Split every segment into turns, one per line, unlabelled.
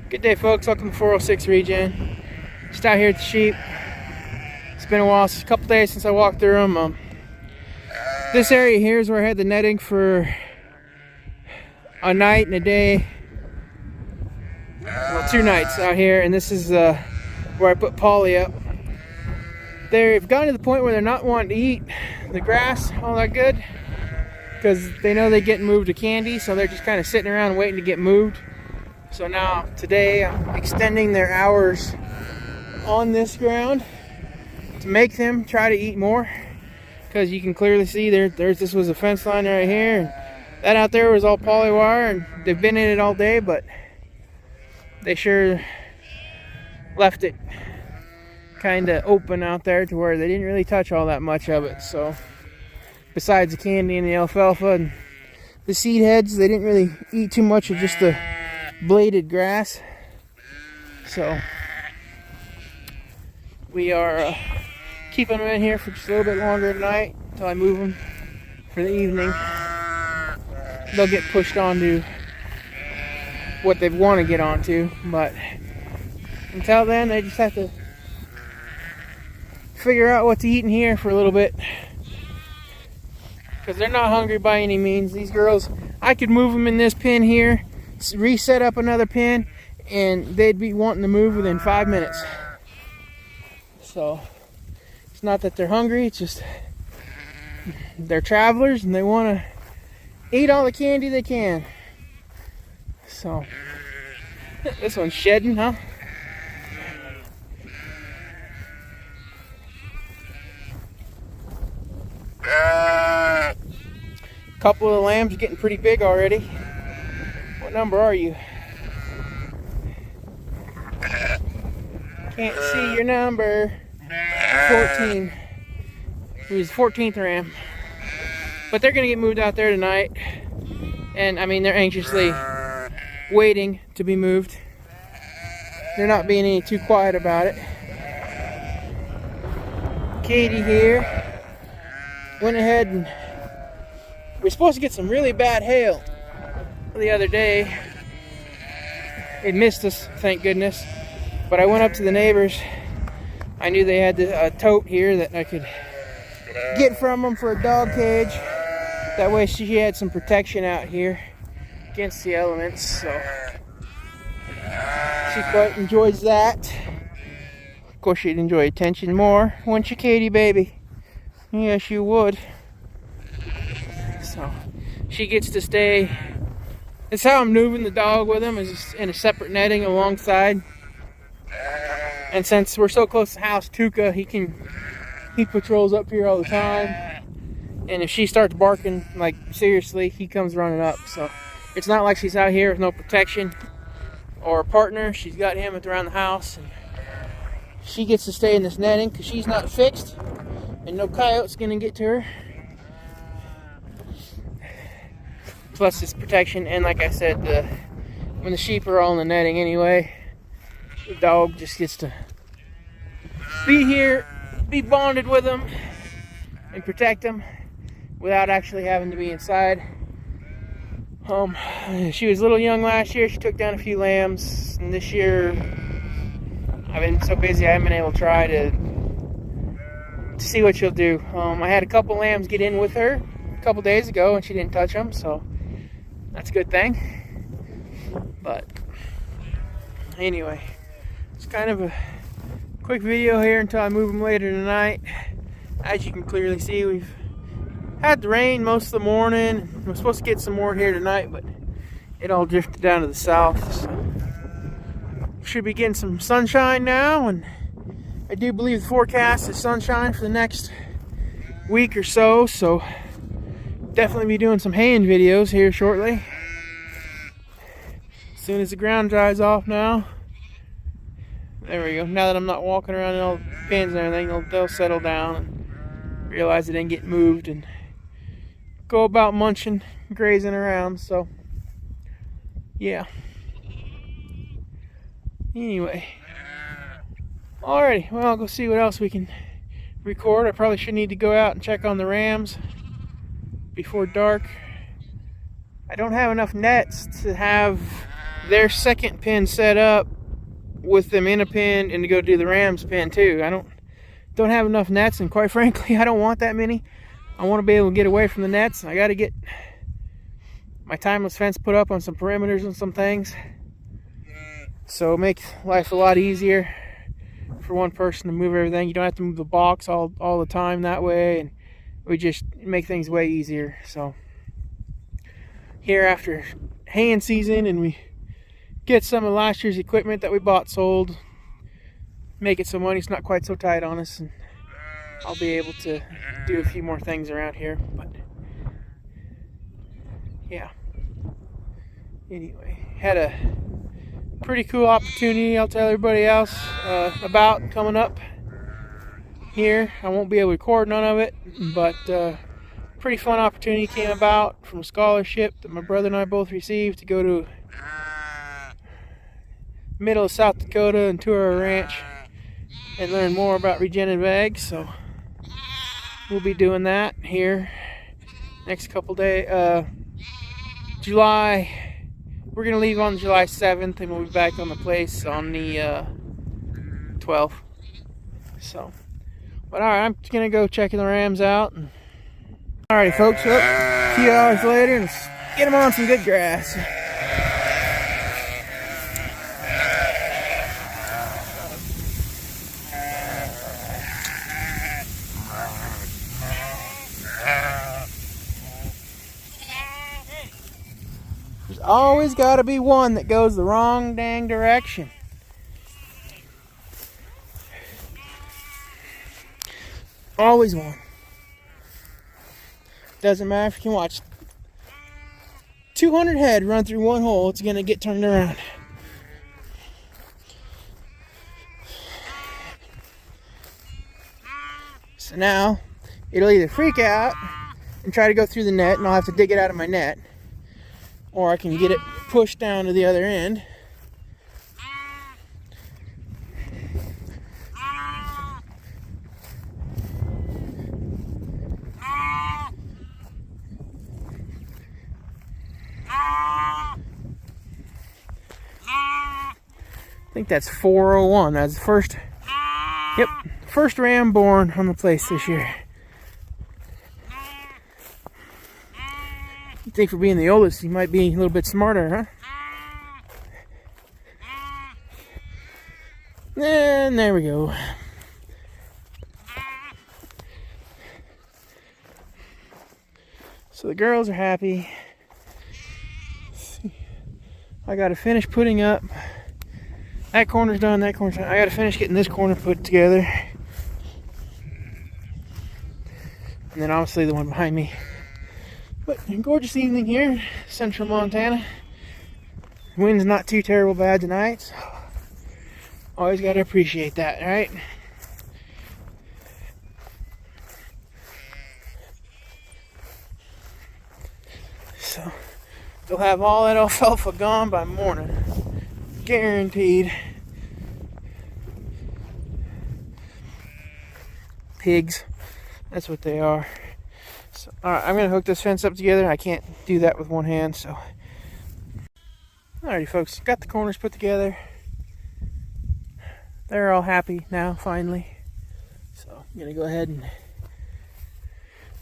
Good day, folks. Welcome to 406 Regen. Just out here at the sheep. It's been a while, a couple days since I walked through them. This area here is where I had the netting for a night and a day. Well, 2 nights out here, and this is where I put Polly up. They've gotten to the point where they're not wanting to eat the grass all that good because they know they get moved to candy, so they're just kind of sitting around waiting to get moved. So now, today, I'm extending their hours on this ground to make them try to eat more. Because you can clearly see this was a fence line right here. And that out there was all poly wire, and they've been in it all day, but they sure left it kind of open out there to where they didn't really touch all that much of it. So, besides the candy and the alfalfa and the seed heads, they didn't really eat too much of just the bladed grass. So we are keeping them in here for just a little bit longer tonight until I move them for the evening. They'll get pushed onto what they want to get onto, but until then they just have to figure out what to eat in here for a little bit, because they're not hungry by any means. These girls, I could move them in this pen here, reset up another pen, and they'd be wanting to move within 5 minutes. So it's not that they're hungry, it's just they're travelers and they want to eat all the candy they can. So this one's shedding, huh? A couple of the lambs are getting pretty big already. What number are you? Can't see your number. 14. He was 14th ram. But they're going to get moved out there tonight. And I mean, they're anxiously waiting to be moved. They're not being any too quiet about it. Katie here went ahead and we're supposed to get some really bad hail the other day. It missed us, thank goodness. But I went up to the neighbors. I knew they had a tote here that I could get from them for a dog cage. That way she had some protection out here against the elements. So she quite enjoys that. Of course, she'd enjoy attention more, wouldn't you, Katie, baby? Yes, you would. So she gets to stay. That's how I'm moving the dog with him, is just in a separate netting alongside. And since we're so close to the house, Tuka, he patrols up here all the time. And if she starts barking, like seriously, he comes running up. So it's not like she's out here with no protection or a partner. She's got him around the house. And she gets to stay in this netting because she's not fixed. And no coyote's gonna get to her. Plus it's protection, and like I said, when the sheep are all in the netting anyway, the dog just gets to be here, be bonded with them, and protect them without actually having to be inside. She was a little young last year. She took down a few lambs, and this year I've been so busy I haven't been able to try to see what she'll do. I had a couple lambs get in with her a couple days ago, and she didn't touch them, so that's a good thing. But anyway, it's kind of a quick video here until I move them later tonight. As you can clearly see, we've had the rain most of the morning. We're supposed to get some more here tonight, but it all drifted down to the south. So should be getting some sunshine now, and I do believe the forecast is sunshine for the next week or so. So definitely be doing some haying videos here shortly. As soon as the ground dries off now. There we go. Now that I'm not walking around in all the pins and everything, they'll settle down and realize they didn't get moved and go about munching, grazing around. So, yeah. Anyway. Alrighty, well, I'll go see what else we can record. I probably should need to go out and check on the rams before dark. I don't have enough nets to have their second pen set up with them in a pen and to go do the Rams pen too. I don't have enough nets, and quite frankly, I don't want that many. I want to be able to get away from the nets. I got to get my timeless fence put up on some perimeters and some things, so make life a lot easier for one person to move everything. You don't have to move the box all the time that way, and we just make things way easier. So here after haying season, and we get some of last year's equipment that we bought sold, make it so money's not quite so tight on us, and I'll be able to do a few more things around here. But yeah, anyway, had a pretty cool opportunity I'll tell everybody else about coming up here. I won't be able to record none of it, but pretty fun opportunity came about from a scholarship that my brother and I both received to go to middle of South Dakota and tour a ranch and learn more about regenerative ag. So we'll be doing that here next couple days. We're gonna leave on July 7th, and we'll be back on the place on the 12th. So, but all right, I'm just gonna go checking the Rams out. Alrighty, folks, a few hours later, let's get them on some good grass. There's always got to be one that goes the wrong dang direction. Always one. Doesn't matter if you can watch 200 head run through one hole, it's going to get turned around. So now, it'll either freak out and try to go through the net, and I'll have to dig it out of my net, or I can get it pushed down to the other end. I think that's 401. That's the first, yep, first ram born on the place this year. You think for being the oldest, you might be a little bit smarter, huh? And there we go. So the girls are happy. I gotta finish putting up. That corner's done, that corner's done. I gotta finish getting this corner put together. And then obviously the one behind me. But a gorgeous evening here, central Montana. Wind's not too terrible bad tonight, so always gotta appreciate that, right? So they'll have all that alfalfa gone by morning. Guaranteed. Pigs. That's what they are. So, alright, I'm going to hook this fence up together. I can't do that with one hand, so. Alrighty, folks. Got the corners put together. They're all happy now, finally. So, I'm going to go ahead and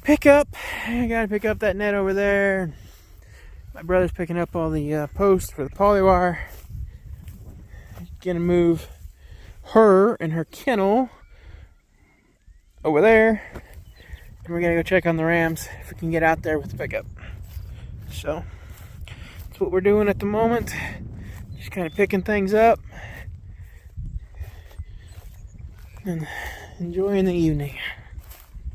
pick up. I got to pick up that net over there. My brother's picking up all the posts for the polywire. Gonna move her and her kennel over there, and we're gonna go check on the Rams if we can get out there with the pickup. So that's what we're doing at the moment, just kind of picking things up and enjoying the evening.